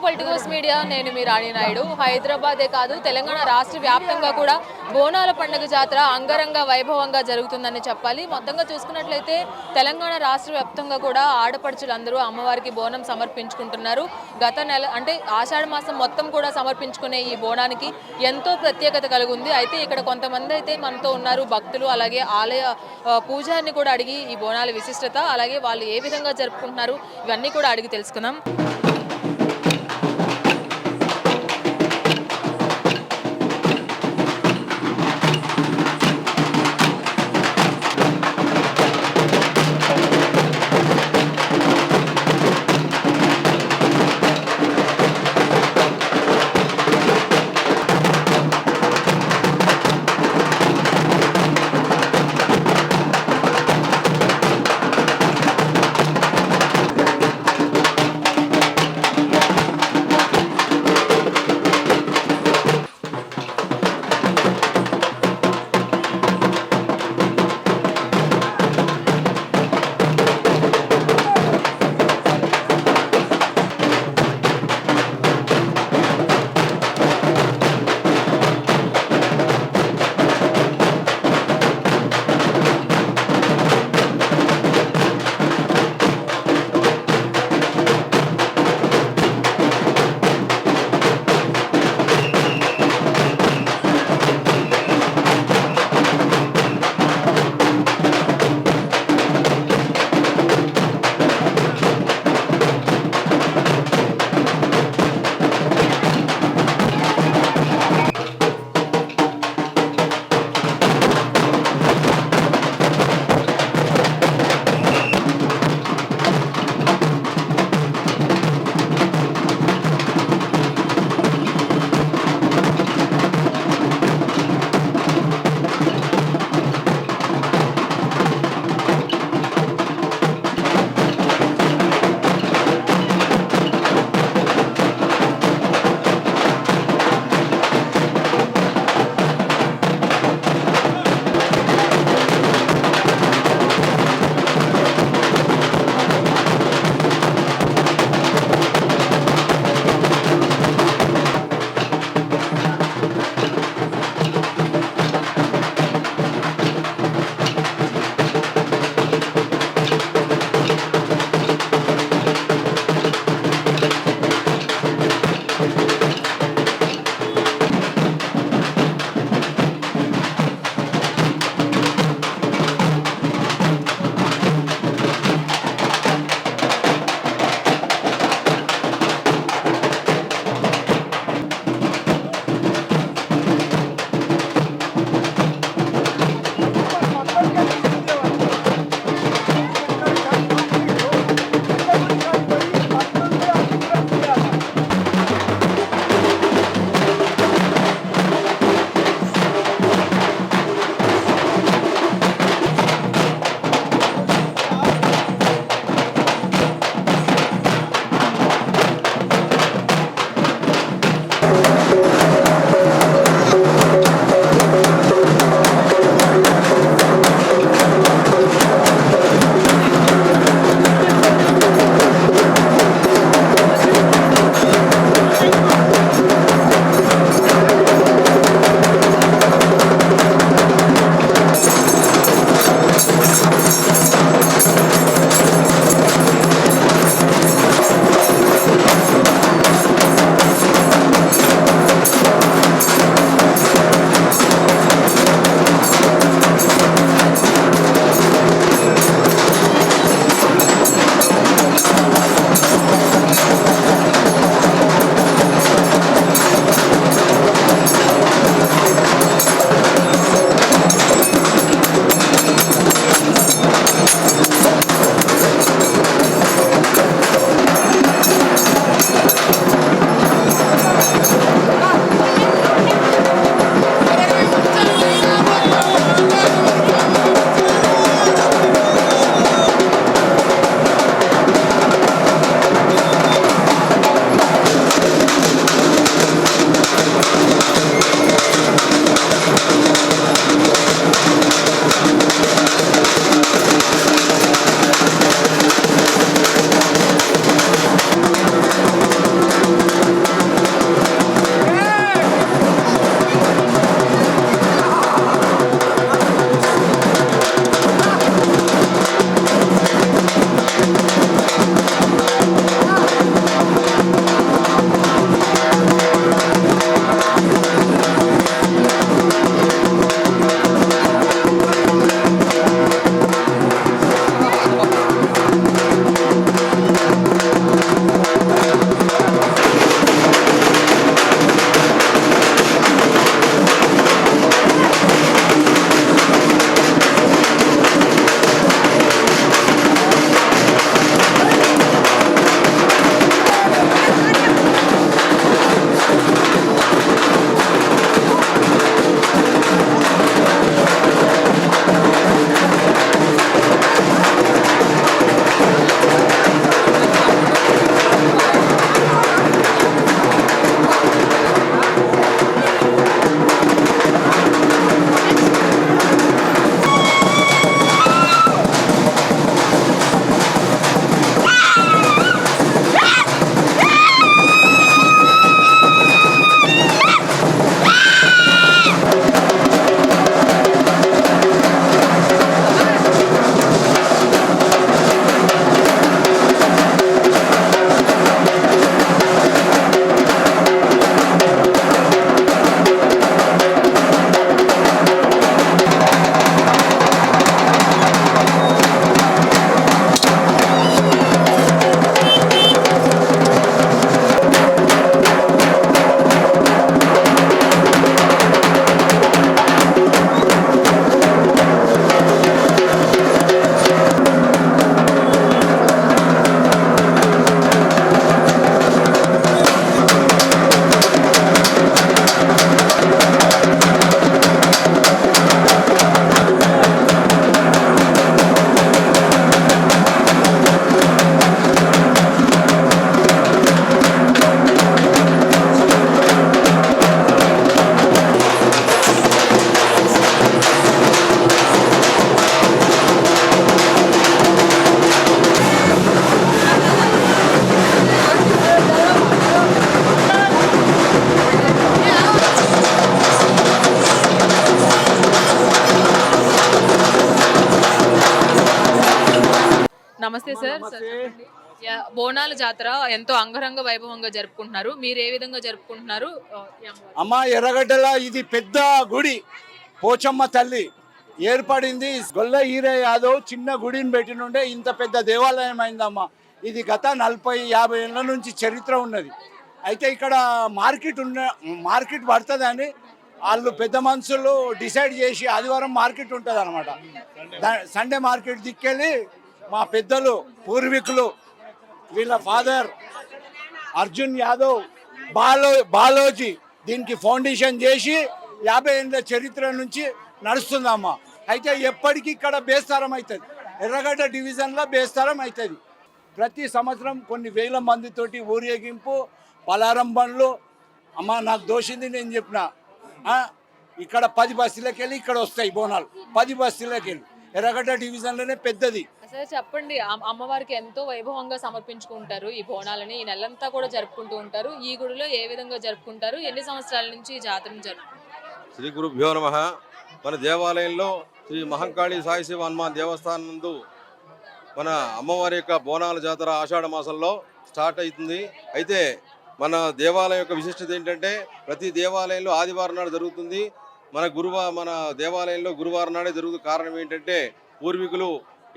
Politicals media, నేను మీ రాణి నాయుడు. హైదరాబాదే కాదు తెలంగాణ రాష్ట్ర వ్యాప్తంగా కూడా బోనాల పండుగ జాతర అంగరంగ వైభవంగా జరుగుతుందని చెప్పాలి. మొత్తంగా చూసుకున్నట్లయితే తెలంగాణ రాష్ట్ర వ్యాప్తంగా కూడా ఆడపడుచులందరూ అమ్మవారికి బోనం సమర్పించుకుంటున్నారు. గత నెల అంటే ఆషాఢ మాసం మొత్తం కూడా సమర్పించుకునే ఈ బోనానికి ఎంతో ప్రత్యేకత కలిగి ఉంది. అయితే ఇక్కడ కొంతమంది అయితే మనతో ఉన్నారు భక్తులు, అలాగే ఆలయ పూజారిని కూడా అడిగి ఈ బోనాల విశిష్టత, అలాగే వాళ్ళు ఏ విధంగా జరుపుకుంటున్నారు ఇవన్నీ కూడా అడిగి తెలుసుకుందాం. నమస్తే సార్. బోనాల జాతర ఎంతో అంగరంగ వైభవంగా జరుపుకుంటున్నారు. మీరు ఏ విధంగా జరుపుకుంటున్నారు? ఈ అమ్మవారి అమ్మ ఎర్రగడ్డల ఇది పెద్ద గుడి, పోచమ్మ తల్లి ఏర్పడింది. గొల్ల ఈరే యాదవ్ చిన్న గుడిని పెట్టినుండే ఇంత పెద్ద దేవాలయం అయిందమ్మ. ఇది గత 40-50 ఏళ్ళ నుంచి చరిత్ర ఉన్నది. అయితే ఇక్కడ మార్కెట్ పడుతుందని వాళ్ళు పెద్ద మనుషులు డిసైడ్ చేసి ఆదివారం మార్కెట్ ఉంటుంది అనమాట. సండే మార్కెట్ దిక్కెళ్ళి మా పెద్దలు పూర్వీకులు వీళ్ళ ఫాదర్ అర్జున్ యాదవ్ బాలోజీ దీనికి ఫౌండేషన్ చేసి 50 ఏళ్ళ చరిత్ర నుంచి నడుస్తుందమ్మా. అయితే ఎప్పటికీ ఇక్కడ బేస్తారం అవుతుంది, ఎర్రగడ్డ డివిజన్లో బేస్తారం అవుతుంది. ప్రతి సంవత్సరం కొన్ని వేల మందితోటి ఊరేగింపు, పలారం బండ్లు. అమ్మ నాకు దోషింది నేను చెప్పిన, ఇక్కడ 10 బస్తీలకు వెళ్ళి ఇక్కడ వస్తాయి బోనాలు. 10 బస్తీలకు వెళ్ళి ఎర్రగడ్డ డివిజన్లోనే పెద్దది. అసలు చెప్పండి, అమ్మవారికి ఎంతో వైభవంగా సమర్పించుకుంటారు ఈ బోనాలని. ఈ నెలంతా కూడా జరుపుకుంటూ ఉంటారు. ఈ గుడిలో ఏ విధంగా జరుపుకుంటారు? ఎన్ని సంవత్సరాల నుంచి ఈ జాతరను జరుపుకుంటారు? శ్రీ గురుభ్యో నమః. మన దేవాలయంలో శ్రీ మహంకాళి సాయిశివ హనుమాన్ దేవస్థానం నందు మన అమ్మవారి యొక్క బోనాల జాతర ఆషాఢ మాసంలో స్టార్ట్ అవుతుంది. అయితే మన దేవాలయం యొక్క విశిష్టత ఏంటంటే ప్రతి దేవాలయంలో ఆదివారం నాడు జరుగుతుంది. మన దేవాలయంలో గురువారం నాడే జరుగుతుంది. కారణం ఏంటంటే పూర్వీకులు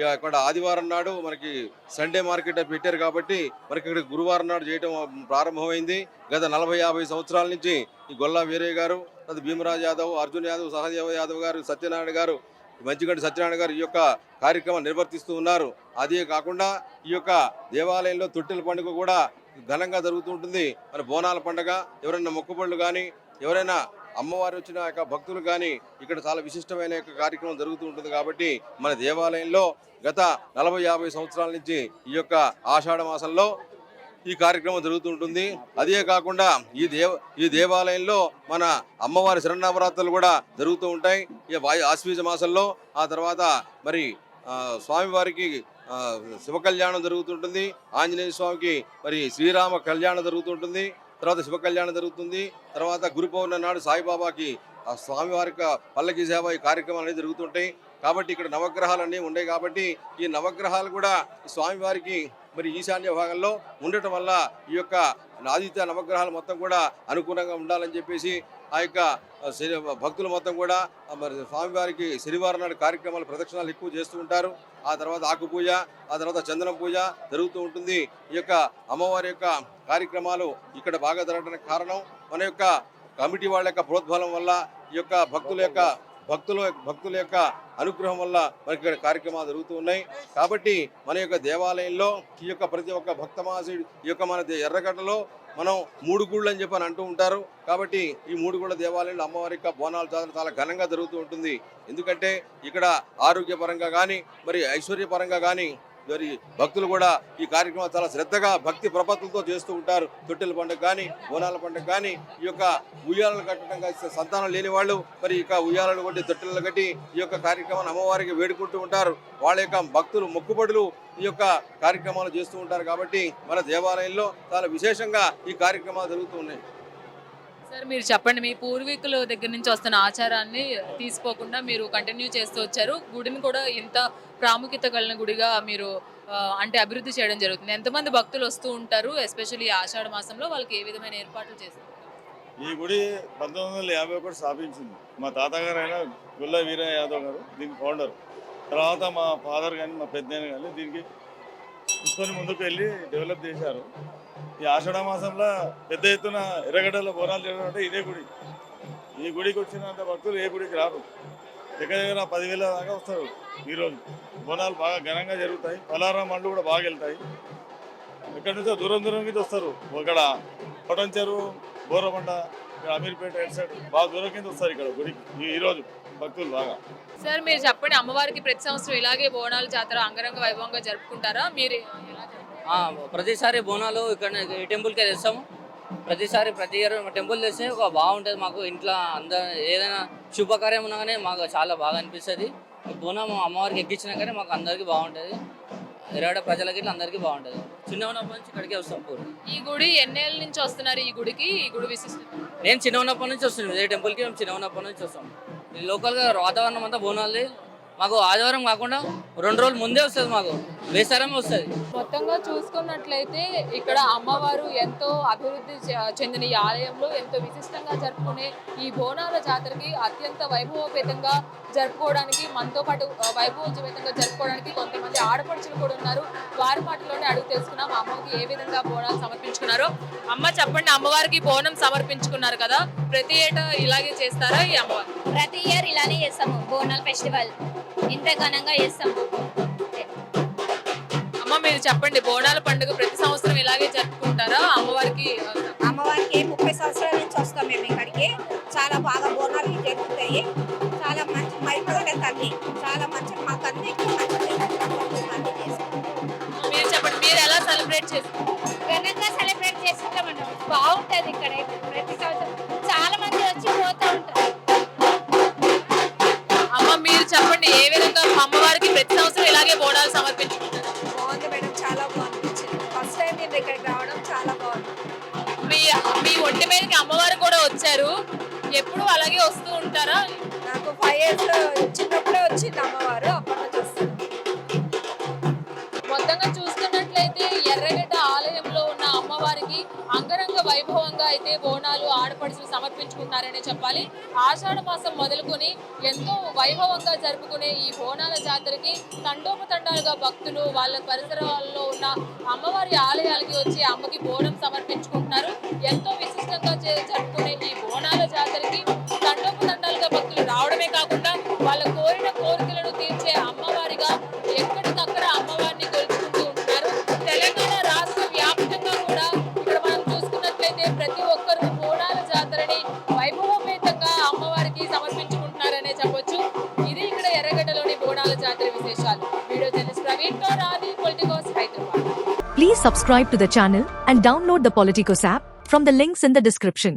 ఇక్కడ ఆదివారం నాడు మనకి సండే మార్కెట్ పెట్టారు కాబట్టి మనకి ఇక్కడ గురువారం నాడు చేయడం ప్రారంభమైంది. గత 40-50 సంవత్సరాల నుంచి ఈ గొల్లా వీరయ్య గారు, అది భీమరాజ్ యాదవ్, అర్జున్ యాదవ్, సహదేవ యాదవ్ గారు, సత్యనారాయణ గారు, మంచిగంటి సత్యనారాయణ గారు ఈ యొక్క కార్యక్రమం నిర్వర్తిస్తూ ఉన్నారు. అదే కాకుండా ఈ యొక్క దేవాలయంలో తొట్టెల పండుగ కూడా ఘనంగా జరుగుతూ ఉంటుంది. మన బోనాల పండుగ ఎవరైనా మొక్కుబళ్ళు కానీ ఎవరైనా అమ్మవారు వచ్చిన యొక్క భక్తులు కానీ ఇక్కడ చాలా విశిష్టమైన యొక్క కార్యక్రమం జరుగుతూ ఉంటుంది. కాబట్టి మన దేవాలయంలో గత 40-50 సంవత్సరాల నుంచి ఈ యొక్క ఆషాఢ మాసంలో ఈ కార్యక్రమం జరుగుతూ ఉంటుంది. అదే కాకుండా ఈ దేవాలయంలో మన అమ్మవారి శరన్నవరాత్రులు కూడా జరుగుతూ ఉంటాయి. ఈ ఆశ్వీజ మాసంలో ఆ తర్వాత మరి స్వామివారికి శివ కళ్యాణం జరుగుతుంటుంది. ఆంజనేయ స్వామికి మరి శ్రీరామ కళ్యాణం జరుగుతుంటుంది. తర్వాత శివ కళ్యాణం జరుగుతుంది. తర్వాత గురు పౌర్ణమి నాడు సాయిబాబాకి ఆ స్వామివారి పల్లకి సేవ ఈ కార్యక్రమాలు అనేవి జరుగుతుంటాయి. కాబట్టి ఇక్కడ నవగ్రహాలన్నీ ఉన్నాయి. కాబట్టి ఈ నవగ్రహాలు కూడా స్వామివారికి మరి ఈశాన్య భాగంలో ఉండటం వల్ల ఈ యొక్క ఆదిత్య నవగ్రహాలు మొత్తం కూడా అనుకూలంగా ఉండాలని చెప్పేసి ఆ యొక్క భక్తులు మొత్తం కూడా మరి స్వామివారికి శనివారం నాడు కార్యక్రమాలు ప్రదక్షిణాలు ఎక్కువ చేస్తూ ఉంటారు. ఆ తర్వాత ఆకు పూజ, ఆ తర్వాత చందనం పూజ జరుగుతూ ఉంటుంది. ఈ యొక్క అమ్మవారి యొక్క కార్యక్రమాలు ఇక్కడ బాగా జరగడానికి కారణం మన యొక్క కమిటీ వాళ్ళ యొక్క ప్రోద్బలం వల్ల, ఈ యొక్క భక్తుల యొక్క అనుగ్రహం వల్ల మనకి ఇక్కడ కార్యక్రమాలు జరుగుతూ ఉన్నాయి. కాబట్టి మన యొక్క దేవాలయంలో ఈ యొక్క ప్రతి ఒక్క భక్తమాసుడు ఈ యొక్క మన ఎర్రగడ్డలో మనం 3 గుళ్ళు అని చెప్పని అంటూ ఉంటారు. కాబట్టి ఈ 3 గుళ్ళ దేవాలయంలో అమ్మవారి యొక్క బోనాల జాతర చాలా ఘనంగా జరుగుతూ ఉంటుంది. ఎందుకంటే ఇక్కడ ఆరోగ్యపరంగా కానీ మరి ఐశ్వర్యపరంగా కానీ మరి భక్తులు కూడా ఈ కార్యక్రమం చాలా శ్రద్ధగా భక్తి ప్రపత్తులతో చేస్తూ ఉంటారు. తొట్టెల పండుగ కానీ బోనాల పండుగ కానీ ఈ యొక్క ఉయ్యాలను కట్టడంగా సంతానం లేని వాళ్ళు మరి ఇక ఉయ్యాలను కొట్టి తొట్టెలను కట్టి ఈ యొక్క కార్యక్రమాన్ని అమ్మవారికి వేడుకుంటూ ఉంటారు. వాళ్ళ యొక్క భక్తులు మొక్కుబడులు ఈ యొక్క కార్యక్రమాలు చేస్తూ ఉంటారు. కాబట్టి మన దేవాలయంలో చాలా విశేషంగా ఈ కార్యక్రమాలు జరుగుతూ ఉన్నాయి. సార్ మీరు చెప్పండి, మీ పూర్వీకుల దగ్గర నుంచి వస్తున్న ఆచారాన్ని తీసుకోకుండా మీరు కంటిన్యూ చేస్తూ వచ్చారు. గుడిని కూడా ఇంత ప్రాముఖ్యత కలిగిన గుడిగా మీరు అంటే అభివృద్ధి చేయడం జరుగుతుంది. ఎంతమంది భక్తులు వస్తూ ఉంటారు? ఎస్పెషల్లీ ఆషాఢ మాసంలో వాళ్ళకి ఏ విధమైన ఏర్పాట్లు చేస్తారు? ఈ గుడి 1951 స్థాపించింది మా తాతగారు అయిన గుల్ల వీరయ్య యాదవ్ గారు దీనికి ఫౌండర్. తర్వాత మా ఫాదర్ కానీ మా పెద్దనాన్న కానీ దీనికి తీసుకొని ముందుకు వెళ్ళి డెవలప్ చేశారు. ఈ ఆషాఢ మాసంలో పెద్ద ఎత్తున ఎర్రగడ్డలో బోనాలు చేయడం అంటే ఇదే గుడి. ఈ గుడికి వచ్చినంత భక్తులు ఏ గుడికి రారు. దగ్గర 10,000 దాకా వస్తారు. ఈరోజు బోనాలు బాగా ఘనంగా జరుగుతాయి. పలారం మండలు కూడా బాగా వెళ్తాయి. ఇక్కడ నుంచో దూరం నుంచి వస్తారు. ఇక్కడ కొటంచెరు, బోరబండ, అమీర్పేట సైడ్ బాగా దూరం కింద వస్తారు ఇక్కడ గుడికి ఈరోజు భక్తులు బాగా. సార్ మీరు చెప్పండి, అమ్మవారికి ప్రతి సంవత్సరం ఇలాగే బోనాల జాతర అంగరంగ వైభవంగా జరుపుకుంటారా? మీరు ప్రతిసారి బోనాలు ఇక్కడ ఈ టెంపుల్కే తెస్తాము. ప్రతిసారి ప్రతి ఇయర్ టెంపుల్ తెస్తే ఒక బాగుంటుంది మాకు. ఇంట్లో ఏదైనా శుభకార్యం ఉన్నా కానీ మాకు చాలా బాగా అనిపిస్తుంది. బోనం అమ్మవారికి ఎక్కించినా కానీ మాకు అందరికీ బాగుంటుంది. ఎర్రగడ్డ ప్రజలకి ఇట్లా అందరికీ బాగుంటుంది. చిన్న ఉన్నప్పటి నుంచి ఇక్కడికే వస్తాం. ఈ గుడి ఎన్నేళ్ళ నుంచి వస్తున్నారు? ఈ గుడికి ఈ గుడి విశిష్టత? నేను చిన్న ఉన్నప్పటి నుంచి వస్తున్నాను. ఇదే టెంపుల్కి మేము చిన్న ఉన్నప్పటి నుంచి వస్తాం. లోకల్గా వాతావరణం అంతా బోనాలు మాకు ఆదివారం కాకుండా 2 రోజులు ముందే వస్తుంది. మాకు వేసారమే వస్తుంది. మొత్తంగా చూసుకున్నట్లయితే ఇక్కడ అమ్మవారు ఎంతో అభివృద్ధి చెందిన ఈ ఆలయంలో ఎంతో విశిష్టంగా జరుపుకునే ఈ బోనాల జాతరకి అత్యంత వైభవోపేతంగా జరుపుకోవడానికి మనతో పాటు వైభవోపేతంగా జరుపుకోవడానికి కొంతమంది ఆడపడుచులు కూడా ఉన్నారు. వారి మాటలోనే అడుగు తెలుసుకున్నాం అమ్మకి ఏ విధంగా బోనాలు సమర్పించుకున్నారో. అమ్మ చెప్పండి, అమ్మవారికి బోనం సమర్పించుకున్నారు కదా, ప్రతి ఏటా ఇలాగే చేస్తారా ఈ అమ్మవారు? ప్రతి ఇయర్ ఇలానే చేస్తాము. బోనాల్ ఫెస్టివల్ ఇంత ఘనంగా చేస్తాము. అమ్మ మీరు చెప్పండి, బోనాల పండుగ ప్రతి సంవత్సరం ఇలాగే జరుపుకుంటారా? అమ్మవారికి అమ్మవారికి 30 సంవత్సరాల నుంచి వస్తాం మేము ఇక్కడికి. చాలా బాగా బోనాలు జరుగుతాయి. చాలా మంచి మైపడే తల్లి, చాలా మంచి మాకు అన్నిటికీ మంచిది. మీరు చెప్పండి, మీరు ఎలా సెలబ్రేట్ చేస్తారు? ఘనంగా సెలబ్రేట్ చేసుకుంటామండి. బాగుంటుంది ఇక్కడ ప్రతి సంవత్సరం చాలా మంది వచ్చి పోతూ ఉంటారు. అమ్మ మీరు చెప్పండి, ఏ విధంగా అమ్మవారికి ప్రతి సంవత్సరం ఇలాగే బోనాలు సమర్పించుకుంటారు? బాగుంది మేడం, చాలా బాగుంది. ఫస్ట్ టైం నేను ఇక్కడికి రావడం చాలా బాగుంది. మీ మీ ఒంటి మీదకి అమ్మవారు కూడా వచ్చారు, ఎప్పుడు అలాగే వస్తూ ఉంటారా? నాకు 5 years చిన్నప్పుడే వచ్చింది అమ్మవారు, అప్పటి నుంచి వస్తుంది. మొత్తంగా చూసుకున్నట్లయితే ఎర్రగడ్డ ఆలయంలో ఉన్న అమ్మవారికి అంగరంగ వైభవంగా అయితే బోనాలు ఆడపడుచులు సమర్పించుకున్నారనే చెప్పాలి. ఆషాఢ మాసం మొదలుకొని ఎంతో వైభవంగా జరుపుకునే ఈ బోనాల జాతరకి తండోపతండాలుగా భక్తులు వాళ్ళ పరిసరాల్లో ఉన్న అమ్మవారి ఆలయాలకి వచ్చి అమ్మకి బోనం సమర్పించుకుంటున్నారు. ఎంతో విశిష్టంగా జరుపుకునే ఈ బోనాల జాతరకి తండోపతండాలుగా భక్తులు రావడమే కాకుండా వాళ్ళ కోరిన కోరికలను తీర్చే అమ్మవారిగా ఎక్కడికక్కడ అమ్మవారిని కొలుచుకుంటూ ఉంటున్నారు. తెలంగాణ రాష్ట్ర వ్యాప్తంగా కూడా ఇక్కడ మనం చూసుకున్నట్లయితే ప్రతి ఒక్కరు బోనాల జాతరని వైభవోపేతంగా అమ్మవారికి సమర్పించుకుంటున్నారనే చెప్పొచ్చు. ఇది ఇక్కడ ఎర్రగడ్డలోని బోనాల జాతర విశేషాలు. వీడియో జర్నలిస్ట్ ప్రవీణ్ తో రాధి, Politicos, Hyderabad. Please subscribe to the channel and download the Politicos app from the links in the description.